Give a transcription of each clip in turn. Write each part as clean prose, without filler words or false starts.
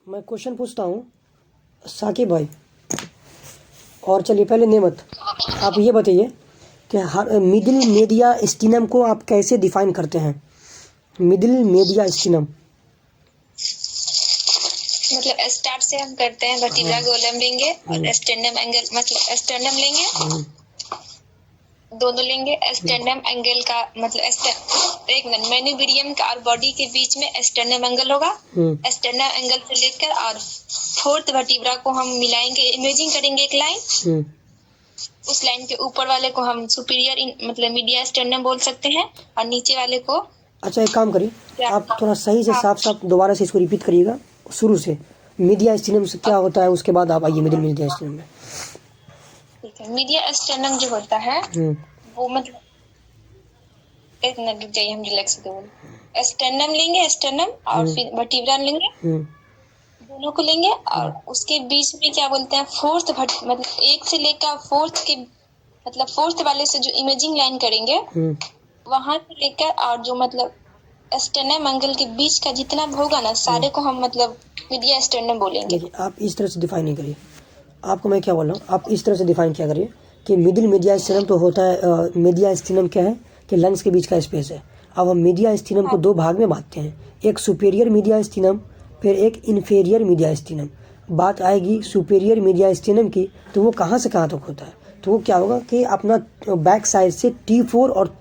मैं क्वेश्चन पूछता हूँ साकिब भाई, और चलिए पहले नेमत आप ये बताइए कि मिडिल मीडिया स्टीनम को आप कैसे डिफाइन करते हैं? मिडिल मीडिया स्टीनम मतलब स्टार्ट से हम करते हैं, वर्टिब्रा गोलम लेंगे और स्टेर्नम एंगल, मतलब स्टेर्नम लेंगे, दोनों लेंगे। स्टेर्नम एंगल का मतलब एक मिनट, मेन्यूबिडियम का और बॉडी के बीच में स्टेर्नम एंगल होगा। स्टेर्नम एंगल से लेकर और फोर्थ वर्टिब्रा को हम मिलाएंगे, इमेजिंग करेंगे एक लाइन। उस लाइन के ऊपर वाले को हम सुपीरियर मतलब मीडिया स्टेर्नम बोल सकते हैं, और नीचे वाले को। अच्छा एक काम करिए, आप थोड़ा सही से साफ साफ दोबारा से इसको रिपीट करिएगा शुरू से। मीडिया स्टीनम से क्या होता है उसके बाद आप आइए मिडिल मीडिया स्टीनम में। ठीक है, मीडिया स्टेर्नम जो होता है वो मतलब, एक मिनट रुक जाइए, हम रिलैक्स हो गए। स्टेर्नम लेंगे, स्टेर्नम और फिर वर्टिब्रा लेंगे, दोनों को लेंगे और उसके बीच में क्या बोलते हैं, फोर्थ मतलब एक से लेकर फोर्थ के मतलब फोर्थ वाले से जो इमेजिंग लाइन करेंगे वहां से लेकर और जो मतलब स्टेर्नम एंगल के बीच का जितना होगा ना, सारे को हम मतलब मीडिया स्टेर्नम बोलेंगे। देखिए आप इस तरह से डिफाइन नहीं करिए, आपको मैं क्या बोल रहा हूँ, आप इस तरह से डिफाइन क्या करिए कि मिडिल मीडिया स्टीनम तो होता है, मीडिया स्टीनम क्या है कि लंग्स के बीच का स्पेस है। अब हम मीडिया स्टीनम को दो भाग में बांटते हैं, एक सुपेरियर मीडिया स्टीनम फिर एक इन्फेरियर मीडिया स्टीनम। बात आएगी सुपेरियर मीडिया स्टीनम की, तो वो कहाँ से कहाँ तक होता है, तो वो क्या होगा कि अपना बैक साइड से T4 और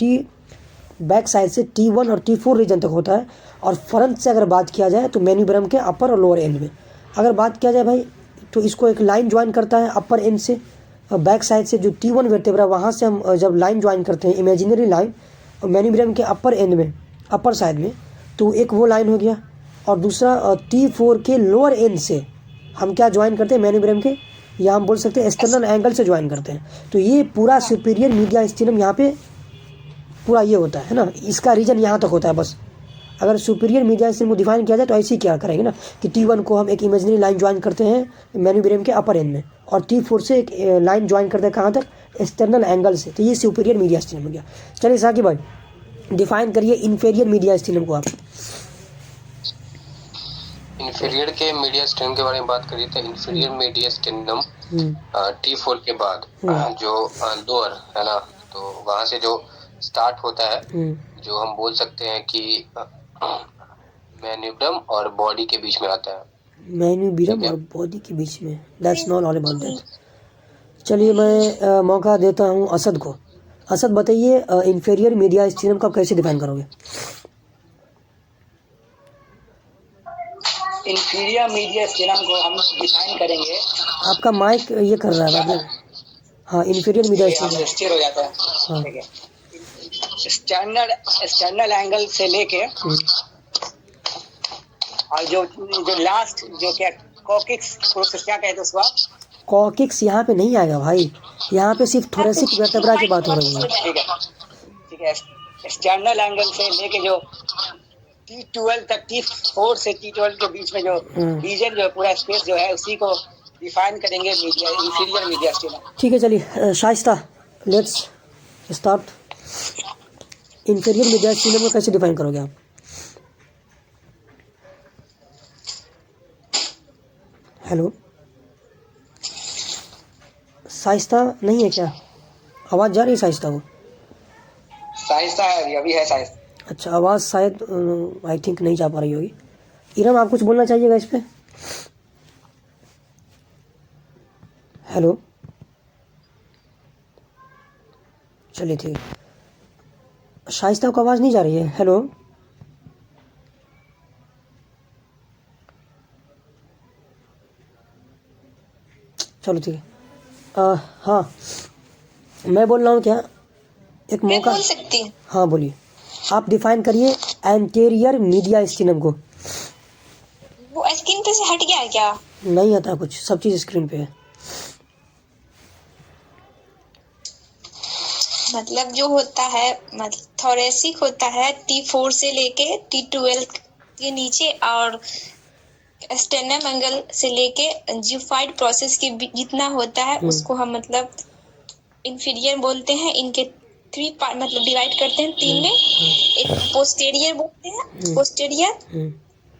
बैक साइड से T1 और T4 रीजन तक होता है। और फ्रंट से अगर बात किया जाए तो मेन्यूब्रम के अपर और लोअर एंड में अगर बात किया जाए भाई, तो इसको एक लाइन ज्वाइन करता है अपर एंड से, बैक साइड से जो T1 वर्टेब्रा वहाँ से हम जब लाइन ज्वाइन करते हैं इमेजिनरी लाइन मेन्यूब्रम के अपर एंड में, अपर साइड में, तो एक वो लाइन हो गया। और दूसरा T4 के लोअर एंड से हम क्या ज्वाइन करते हैं मेन्यूब्रम के, या हम बोल सकते हैं एक्सटर्नल एंगल से ज्वाइन करते हैं। तो ये पूरा सुपीरियर मीडिया स्टीनम यहाँ पे पूरा ये होता है ना, इसका रीजन यहाँ तक होता है बस। अगर सुपीरियर मीडिया स्टीनम को डिफाइन किया जाए तो ऐसे ही क्या करेंगे ना कि T1 को हम एक इमेजिनरी लाइन ज्वाइन करते हैं मेन्यूब्रम के अपर एंड में, और T4 से एक लाइन ज्वाइन करते हैं कहाँ तक, एक्सटर्नल एंगल से। तो ये सुपीरियर मीडिया स्टीनम हो गया। चलिए साकिब भाई डिफाइन करिए इन्फीरियर मीडिया स्टीनम को आप। इन्फीरियर के मीडिया स्टेर्नम के बारे में बात करिए तो इन्फीरियर मीडिया स्टेर्नम T4 के बाद जो लोअर है ना, तो वहां से जो स्टार्ट होता है, जो हम बोल सकते हैं कि मेन्यूब्रम और बॉडी के बीच में आता है। मेन्यूब्रम और बॉडी के बीच में, that's not all about that. चलिए मैं मौका देता हूँ असद को। असद बताइए इन्फीरियर मीडिया स्टीनम को आप कैसे डिफाइन करोगे? इंफीरियर मीडिया स्टीनम को हम डिफाइन करेंगे। आपका माइक ये कर रहा है मतलब, हाँ इन्फीरियर मीडिया स्टीनम स्थिर हो जाता है। हाँ ठीक है, एक्सटर्नल एंगल से लेके और जो लास्ट जो क्या कॉकिक्स प्रोसेस क्या कहते हैं उसको आप? कॉकिक्स यहाँ पे नहीं आएगा भाई, यहाँ पे सिर्फ थोरेसिक वर्टेब्रा की बात हो रही है। ठीक है, एक्सटर्नल एंगल से लेके जो T12 तक, T4 से T12 के बीच में जो रीजन जो है, पूरा स्पेस जो है, उसी को डिफाइन करेंगे मीडिया इंफीरियर मीडिया स्टीनम। ठीक है चलिए Shaista let's start. Inferior mediastinum को कैसे डिफाइन करोगे आप? हेलो शाइस्ता नहीं है क्या? आवाज़ जा रही है शाइस्ता को? शाइस्ता है अभी है शाइस्ता। अच्छा आवाज़ शायद आई थिंक नहीं जा पा रही होगी। इरम आप कुछ बोलना चाहिएगा इस पे? हेलो चलिए ठीक है, शाइस्ता को आवाज़ नहीं जा रही है? हेलो चलो ठीक है। हाँ मैं बोल रहा हूँ क्या, एक मौका बोल सकती हूँ? हाँ बोलिए, आप डिफाइन करिए एंटीरियर मीडिया स्टीनम को। वो स्क्रीन पे से हट गया है क्या? नहीं आता कुछ, सब चीज़ स्क्रीन पे है। मतलब जो होता है, मतलब थोरेसिक होता है T4 से लेके T12 के नीचे, और स्टेर्नम एंगल से लेके जियोफाइड प्रोसेस के जितना होता है उसको हम मतलब इंफीरियर बोलते हैं। इनके 3 मतलब डिवाइड करते हैं 3 में। एक पोस्टेरियर बोलते हैं, पोस्टेरियर,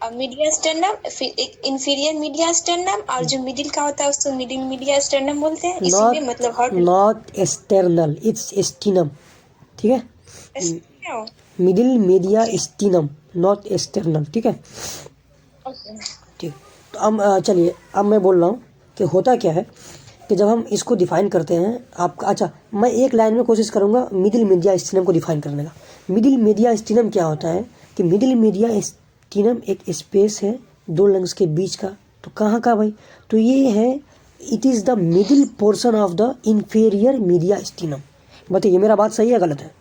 मीडिया स्टर्नम, फिर एक इंफीरियर मीडिया स्टर्नम, और जो मिडिल का होता है उसको मिडिल मीडिया स्टर्नम बोलते हैं, इसीलिए मतलब हार्ट नॉट एक्सटर्नल, इट्स स्टीनम, ठीक है। मिडिल मीडिया स्टीनम, नॉट एक्सटर्नल, ठीक है। ठीक, तो अब चलिए, अब मैं बोल रहा हूँ कि होता क्या है कि जब हम इसको डिफाइन करते हैं आपका, अच्छा मैं एक लाइन में कोशिश करूँगा मिडिल मीडिया स्टीनम को डिफाइन करने का। मिडिल मीडिया स्टीनम क्या होता है कि मिडिल मीडिया स्टीनम एक स्पेस है दो लंग्स के बीच का। तो कहाँ का भाई, तो ये है, it is the middle portion of the inferior mediastinum. बताइए मेरा बात सही है गलत है?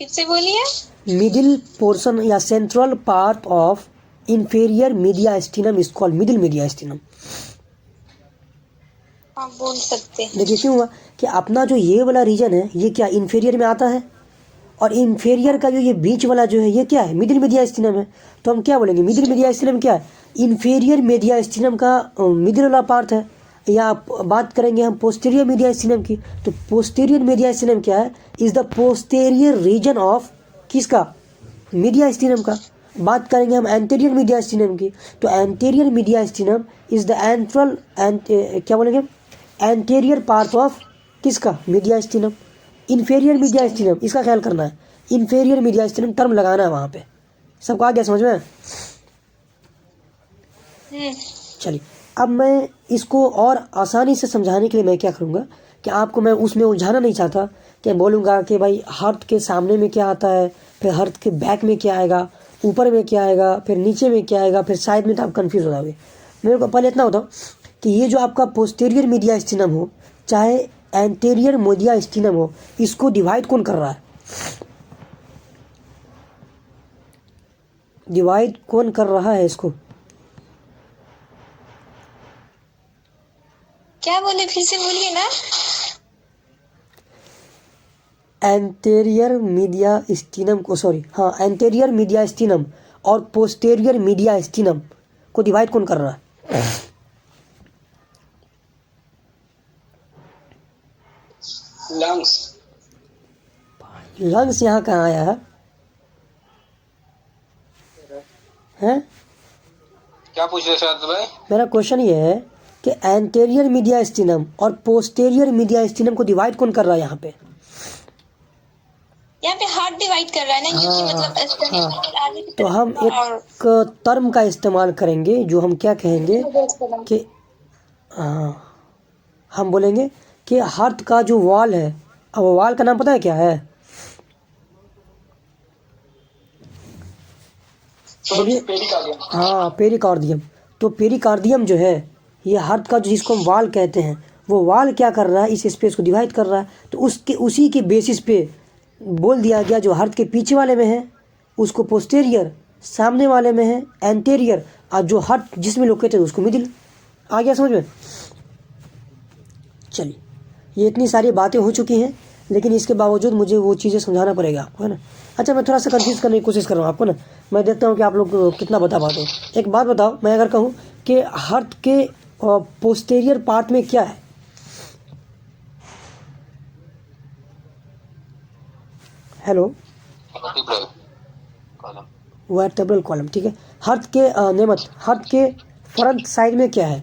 फिर से बोलिए। मिडिल पोर्शन या central part of inferior mediastinum is called middle mediastinum. आप बोल सकते हैं। देखिए क्यों हुआ कि अपना जो ये वाला रीजन है ये क्या इंफीरियर में आता है, और इंफीरियर का जो ये बीच वाला जो है ये क्या है, मिडिल मीडिया स्टीनम है। तो हम क्या बोलेंगे, मिडिल मीडिया स्टीनम क्या है, इंफीरियर मीडिया स्टीनम का मिडिल वाला पार्ट है। या बात करेंगे हम पोस्टीरियर मीडिया स्टीनम की, तो पोस्टीरियर मीडिया स्टीनम क्या है, is the posterior region of किसका, मीडिया स्टीनम का। बात करेंगे हम एंटीरियर मीडिया स्टीनम की, तो anterior mediastinum is the एंट्रल क्या बोलेंगे, एंटीरियर पार्ट ऑफ किसका, mediastinum. Inferior mediastinum, इसका ख्याल करना है, इन्फेरियर मीडिया स्टीनम टर्म लगाना है वहाँ पे। सबको आ गया समझ में? चलिए, अब मैं इसको और आसानी से समझाने के लिए मैं क्या करूँगा कि आपको मैं उसमें उलझाना नहीं चाहता, कि बोलूँगा कि भाई हार्ट के सामने में क्या आता है, फिर हार्ट के बैक में क्या आएगा, ऊपर में क्या आएगा, फिर नीचे में क्या आएगा, फिर साइड में, तो आप कन्फ्यूज़ हो जाओगे। मेरे को पहले इतना होता कि ये जो आपका पोस्टीरियर मीडिया स्टीनम हो चाहे एंटीरियर मीडिया स्टीनम हो, इसको डिवाइड कौन कर रहा है, डिवाइड कौन कर रहा है इसको? क्या बोले, फिर से बोलिए ना। एंटीरियर मीडिया स्टीनम को, सॉरी हाँ, एंटीरियर मीडिया स्टीनम और पोस्टीरियर मीडिया स्टीनम को डिवाइड कौन कर रहा है? लंग्स। लंग्स यहाँ कहाँ आया है? हैं? क्या पूछ रहे शायद भाई? मेरा क्वेश्चन ये है कि एंटीरियर मीडिया स्टीनम और पोस्टीरियर मीडिया स्टीनम को डिवाइड कौन कर रहा है यहाँ पे? यहाँ पे हार्ट डिवाइड कर रहा है ना, क्योंकि मतलब आगे की तो तरफ हम और एक टर्म का इस्तेमाल करेंगे जो हम क्या कहेंगे कि हम बोलेंगे कि हार्ट का जो वॉल है, अब वॉल का नाम पता है क्या है? बोलिए। हाँ, पेरिकार्डियम। तो पेरिकार्डियम जो है ये हार्ट का जो, जिसको हम वाल कहते हैं, वो वाल क्या कर रहा है, इस स्पेस को डिवाइड कर रहा है। तो उसके उसी के बेसिस पे बोल दिया गया जो हार्ट के पीछे वाले में है उसको पोस्टीरियर, सामने वाले में है एंटीरियर, और जो हार्ट जिसमें लोकेटेड है उसको मिडिल। आ गया समझ में? चलिए, ये इतनी सारी बातें हो चुकी हैं, लेकिन इसके बावजूद मुझे वो चीज़ें समझाना पड़ेगा आपको, है ना। अच्छा, मैं थोड़ा सा कंफ्यूज करने की कोशिश कर रहा हूँ आपको ना, मैं देखता हूँ कि आप लोग कितना बता पाते हो। एक बात बताओ, मैं अगर कहूँ कि हार्ट के पोस्टीरियर पार्ट में क्या है, हेलो, वर्टेब्रल कॉलम, ठीक है। हार्ट के नेमत, हार्ट के फ्रंट साइड में क्या है,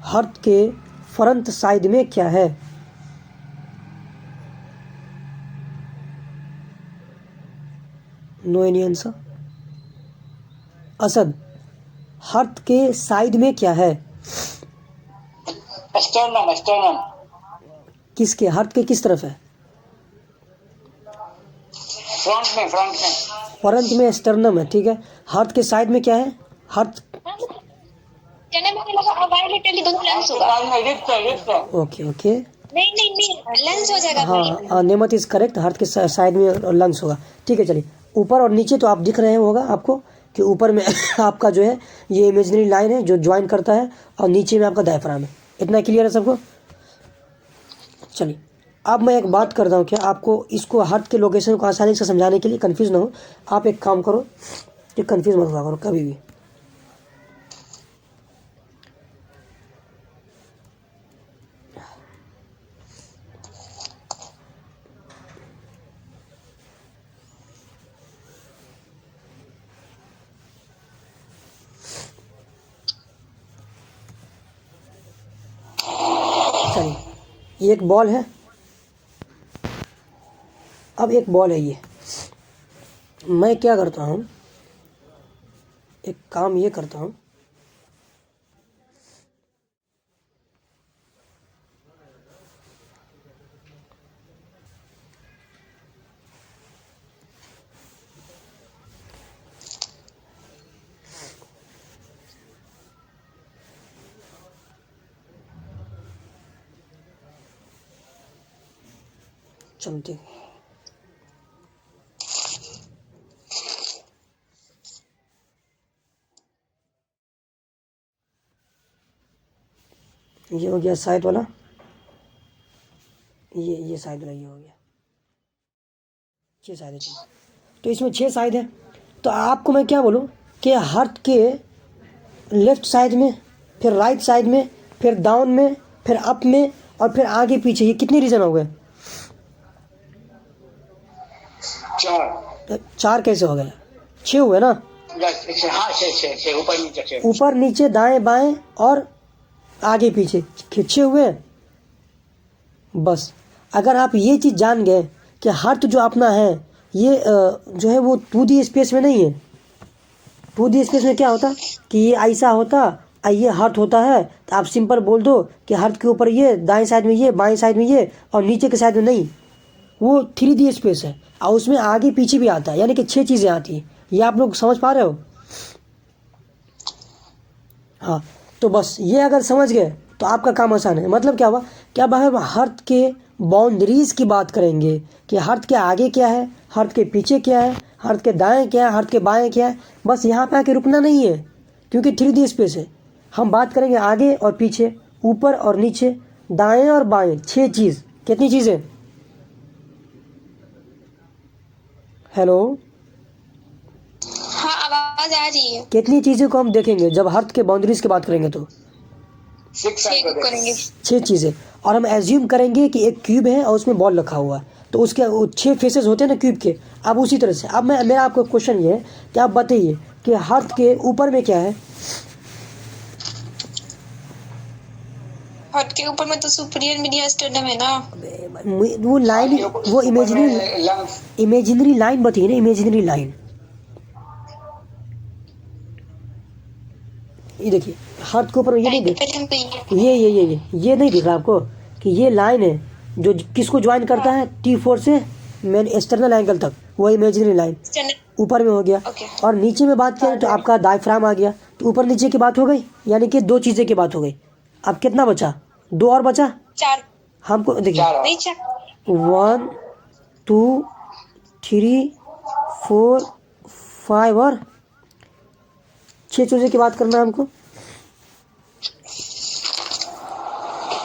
हार्ट के फ्रंट साइड में क्या है? No any answer. Asad, heart के साइड में क्या है? स्टर्नम। स्टर्नम। किसके, हार्ट के किस तरफ है? फ्रंट में। फ्रंट में। फ्रंट में स्टर्नम है, ठीक है। हार्ट के साइड में क्या है? हार्ट, कहने में लगा वायलेटली दोनों लेंस होगा। ओके ओके, नहीं नहीं नहीं, लेंस हो जाएगा। हाँ, नेमत इज करेक्ट, हार्ट के साइड में लंग्स होगा, ठीक है। चलिए, ऊपर और नीचे तो आप दिख रहे होगा आपको कि ऊपर में आपका जो है ये इमेजिनरी लाइन है जो ज्वाइन करता है, और नीचे में आपका डायफ्राम है। इतना क्लियर है सबको? चलिए, अब मैं एक बात करता हूँ, क्या आपको इसको हार्ट के लोकेशन को आसानी से समझाने के लिए, कंफ्यूज ना हो, आप एक काम करो कि कंफ्यूज मत हुआ करो कभी भी। ये एक बॉल है, अब एक बॉल है ये। मैं क्या करता हूँ, एक काम ये करता हूँ, चलते ये हो गया साइड वाला, ये साइड वाला ये हो गया, 6 साइड है। तो इसमें 6 साइड है। तो आपको मैं क्या बोलूँ कि हार्ट के लेफ्ट साइड में, फिर राइट साइड में, फिर डाउन में, फिर अप में, और फिर आगे पीछे, ये कितने रीजन हो गए? 4 कैसे हो गए? 6 हुए ना? हाँ, 6 ऊपर नीचे 6। ऊपर नीचे दाएं बाएं और आगे पीछे 6 हुए। बस अगर आप ये चीज़ जान गए कि हार्ट जो अपना है ये जो है वो 2D स्पेस में नहीं है। 2D स्पेस में क्या होता कि ये ऐसा होता और ये हार्ट होता है, तो आप सिंपल बोल दो कि हार्ट के ऊपर ये, दाएं साइड में ये, बाएं साइड में ये, और नीचे के साइड में नहीं। वो 3D स्पेस है और उसमें आगे पीछे भी आता है, यानी कि 6 चीज़ें आती हैं। ये आप लोग समझ पा रहे हो? हाँ, तो बस ये अगर समझ गए तो आपका काम आसान है। मतलब क्या हुआ कि अब हम हार्ट के बाउंड्रीज की बात करेंगे कि हार्ट के आगे क्या है, हार्ट के पीछे क्या है, हार्ट के दाएं क्या है, हार्ट के बाएं क्या है। बस यहाँ पे आके रुकना नहीं है क्योंकि 3D स्पेस है। हम बात करेंगे आगे और पीछे, ऊपर और नीचे, दाएं और बाएं, 6 चीज़। कितनी चीज़ें? हेलो, हाँ, आवाज आ रही है। कितनी चीज़ें को हम देखेंगे जब हार्ट के बाउंड्रीज की बात करेंगे? तो 6 करेंगे। 6 चीज़ें। और हम एज्यूम करेंगे कि एक क्यूब है और उसमें बॉल रखा हुआ है, तो उसके 6 फेसेस होते हैं ना क्यूब के। अब उसी तरह से अब मेरा आपको क्वेश्चन ये है कि आप बताइए कि हार्ट के ऊपर में क्या है? हार्ट के ऊपर में तो सुपीरियर मीडिया स्टर्नम है ना। वो लाइन, वो इमेजिनरी लाइन बताइए ना, इमेजिनरी लाइन। ये देखिए हार्ट के ऊपर ये नहीं दिख, ये नहीं दिख रहा आपको कि ये लाइन है जो किसको ज्वाइन करता है? T4 से मेन एक्सटर्नल एंगल तक, वो इमेजिनरी लाइन ऊपर में हो गया। और नीचे में बात करें तो आपका डायफ्राम आ गया। तो ऊपर नीचे की बात हो गई, यानी कि 2 चीज़ें की बात हो गई। अब कितना बचा? 2 और बचा। 4 हमको देखिए 1 2 3 4 5 और 6 चीज़ों की बात करना है हमको।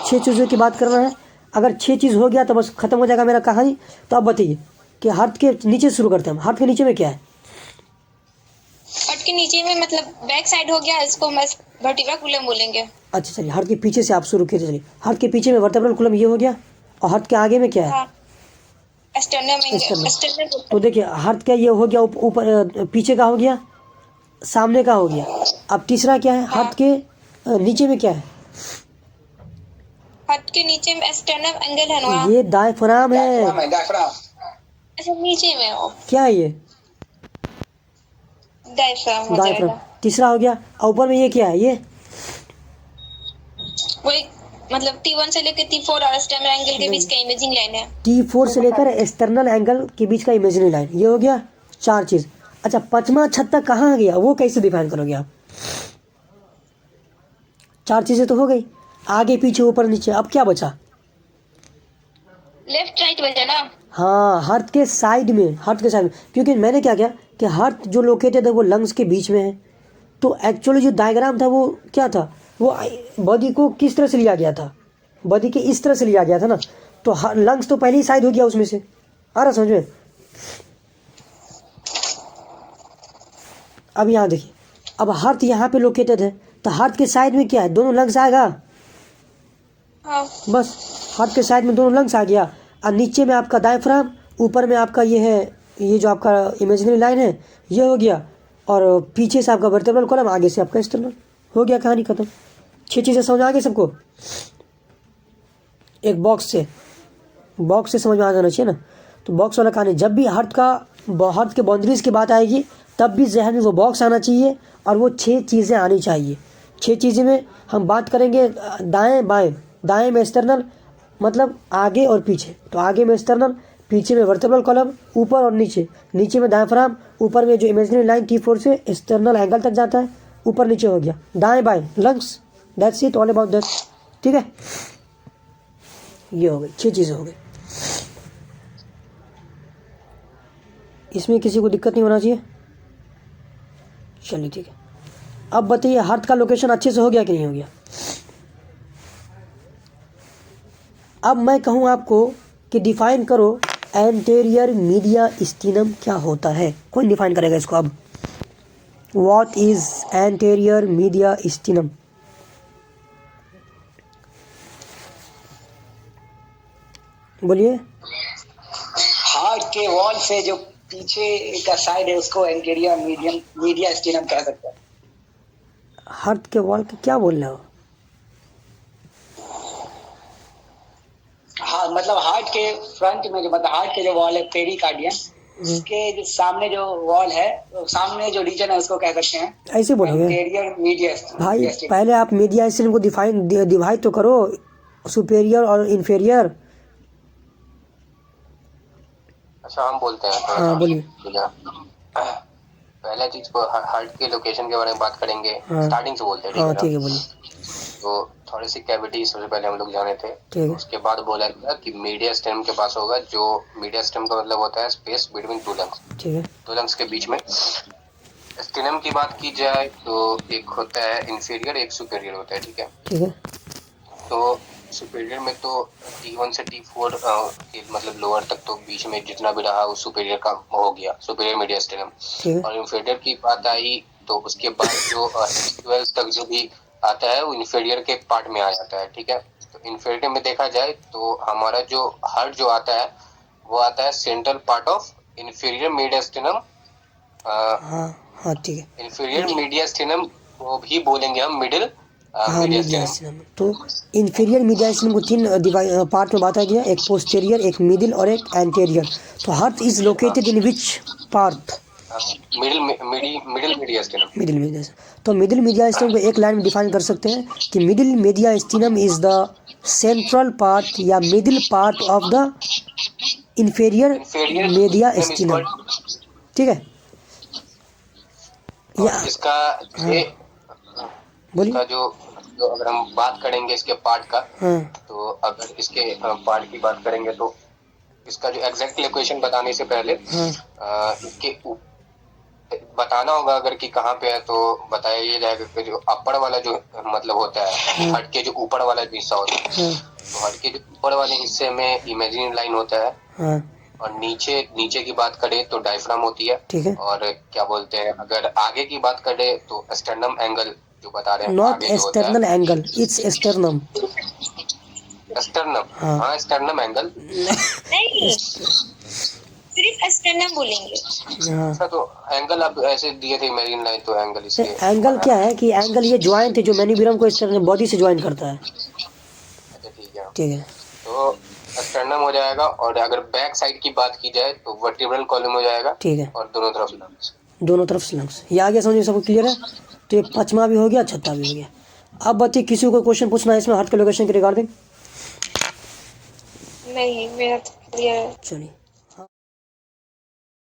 6 चीज़ों की बात करना है। अगर 6 चीज़ हो गया तो बस खत्म हो जाएगा मेरा कहानी। तो अब बताइए कि हार्ट के नीचे शुरू करते हैं हम। हार्ट के नीचे में क्या है? हार्ट के नीचे में मतलब बैक साइड हो गया, इसको वर्टिब्रल कॉलम बोलेंगे। अच्छा चलिए, हार्ट के पीछे से आप शुरू कीजिए। चलिए, हार्ट के पीछे में वर्टेब्रल कॉलम ये हो गया, और हार्ट के आगे में क्या है? हाँ, एक्सटर्नल। तो देखिए हार्ट का ये हो गया, ऊपर पीछे का हो गया, सामने का हो गया। अब तीसरा क्या है? हार्ट के नीचे में क्या है? हार्ट के नीचे में एक्सटर्नल एंगल है ना। ये डायफ्राम है। अच्छा, नीचे में हो क्या है ये? डायफ्राम हो डायफ्राम। जाएगा। तीसरा हो गया। और ऊपर में ये क्या है? ये वो एक मतलब T1 से लेकर T4 और एक्सटर्नल एंगल के बीच का इमेजिंग लाइन है। T4 से लेकर एक्सटर्नल एंगल के बीच का इमेजिनरी लाइन, ये हो गया 4 चीज़। अच्छा, 5वां छत्ता कहाँ गया? वो कैसे डिफाइन करोगे आप? 4 चीज़ें तो हो गई, आगे पीछे ऊपर नीचे। अब क्या बचा? लेफ्ट राइट बचा ना। हाँ, हार्ट के साइड में, हार्ट के साइड में। क्योंकि मैंने क्या किया कि हार्ट जो लोकेटेड है वो लंग्स के बीच में है। तो एक्चुअली जो डायग्राम था वो क्या था, वो बॉडी को किस तरह से लिया गया था? बॉडी के इस तरह से लिया गया था ना। तो लंग्स तो पहले ही साइड हो गया उसमें से। आ रहा समझ में? अब यहाँ देखिए, अब हार्ट यहाँ पे लोकेटेड है, तो हार्ट के साइड में क्या है? दोनों लंग्स आएगा। हाँ। बस हार्ट के साइड में दोनों लंग्स आ गया, और नीचे में आपका डायफ्राम, ऊपर में आपका ये है, ये जो आपका इमेजिनरी लाइन है ये हो गया, और पीछे से आपका वर्टेब्रल कॉलम, आगे से आपका एक्सटर्नल। हो गया, कहानी खत्म। 6 चीज़ें समझ आ गई सबको? एक बॉक्स से समझ में आ जाना चाहिए ना। तो बॉक्स वाला कहानी, जब भी हार्ट के बाउंड्रीज की बात आएगी तब भी जहन में वो बॉक्स आना चाहिए और वो 6 चीज़ें आनी चाहिए। 6 चीज़ें में हम बात करेंगे दाएं बाएं। दाएं में एक्सटर्नल मतलब आगे और पीछे, तो आगे में एक्सटर्नल, पीछे में वर्टेब्रल कॉलम, ऊपर और नीचे। नीचे में डायफ्राम, ऊपर में जो इमेजिनरी लाइन T4 से एक्सटर्नल एंगल तक जाता है, ऊपर नीचे हो गया। दाएं बाएं lungs, that's it, all about that. ठीक है, ये हो गई 6 चीज़ें हो गई। इसमें किसी को दिक्कत नहीं होना चाहिए। चलिए ठीक है, अब बताइए हार्ट का लोकेशन अच्छे से हो गया कि नहीं हो गया। अब मैं कहूँ आपको कि डिफाइन करो एंटेरियर मीडिया स्टीनम क्या होता है। कौन डिफाइन करेगा इसको अब? What is anterior mediastinum? बोलिए। हार्ट के वॉल से जो पीछे का साइड है उसको एंटेरियर मीडिया स्टीनम कह सकते हैं। हार्ट के वॉल के क्या बोल रहे हो? हाँ, मतलब हार्ट के फ्रंट में जो, मतलब हार्ट के जो वॉल है पेरिकार्डियम, उसके जो सामने जो वॉल है, तो सामने जो रीजन है उसको कह सकते हैं ऐसे बोलोगे एंटेरियर मीडिया भाई? पहले आप मीडिया स्टीनम को डिवाइड तो करो, सुपेरियर और इन्फेरियर। अच्छा, हम बोलते हैं। हाँ बोलिए। पहला चीज को हार्ट के लोकेशन के बारे में बात करेंगे। हाँ। स्टार्टिंग से बोलते हैं, हाँ ठीक ठीक है है, बोलिए। तो थोड़ी सी कैविटी सबसे पहले हम लोग जाने थे। ठीक है। उसके बाद बोला गया कि मीडिया स्टेम के पास होगा, जो मीडिया स्टेम का मतलब होता है स्पेस बिटवीन 2 लंग्स। ठीक है। 2 लंग्स के बीच में। स्टेनम की बात की जाए तो एक होता है इंफीरियर, एक सुपेरियर होता है, ठीक है। ठीक है। तो सुपेरियर में तो T1 से T4 के मतलब लोअर तक, तो बीच में जितना भी रहा वो सुपेरियर का हो गया, सुपेरियर मीडिया स्टेनम। ठीक है। और इंफीरियर की बात आई तो उसके बाद जो 12 तक जो भी आता है वो इंफीरियर के पार्ट में आ जाता है, ठीक है। तो इंफीरियर में देखा जाए तो हमारा जो हार्ट जो आता है वो आता है central part of inferior media stannum. हाँ हाँ ठीक है। इंफीरियर मीडिया स्टेनम को भी बोलेंगे हम मिडिल हाँ मीडिया मीडिया स्टेनम। स्टीनम। तो इन्फीरियर मीडिया स्टीनम को 3 पार्ट में बांटा गया, एक पोस्टीरियर, एक मिडिल और एक एंटेरियर। तो heart is located in which part? Middle mediastinum. Middle media. तो मिडिल मीडिया स्टीनम को एक लाइन में डिफाइन कर सकते हैं कि middle mediastinum is the central part या middle part of the inferior mediastinum. ठीक है। या इसका बोलिए। इसका जो अगर हम बात करेंगे इसके पार्ट का, हाँ तो अगर इसके पार्ट की बात करेंगे तो इसका जो एग्जैक्ट लोकेशन बताने से पहले इसके बताना होगा अगर कि कहाँ पे है, तो बताया ये जाएगा कि जो अपर वाला जो मतलब होता है हार्ट के जो ऊपर वाला जो हिस्सा होता है, तो हार्ट के जो ऊपर वाले हिस्से में इमेजिनरी लाइन होता है। और नीचे की बात करें तो डायफ्राम होती है। ठीक है। और क्या बोलते हैं, अगर आगे की बात करें तो स्टर्नम एंगल जो बता रहे हैं, नॉट आगे जो होता है external angle, it's externum. Sternum. हाँ। हाँ, स्टर्नम एंगल। नहीं, सिर्फ स्टेनम बोलेंगे। हाँ। अच्छा, तो एंगल अब ऐसे दिए थे इमेजिन लाइन, तो एंगल इसलिए एंगल क्या है कि एंगल ये ज्वाइंट है जो मैन्यूबिरम को इस तरह बॉडी से ज्वाइन करता है। अच्छा ठीक है। ठीक है। तो स्टर्नम हो जाएगा। और अगर बैक साइड की बात की जाए तो वर्टिब्रल कॉलम हो जाएगा। ठीक है। और दोनों तरफ लंग्स। दोनों तरफ से लंग्स। ये आगे समझिए, सबको क्लियर है? तो ये 5वां भी हो गया, 6वां भी हो गया। अब बताइए किसी को क्वेश्चन पूछना है इसमें हार्ट के लोकेशन के रिगार्डिंग? नहीं, मेरा तो क्लियर है। चलिए।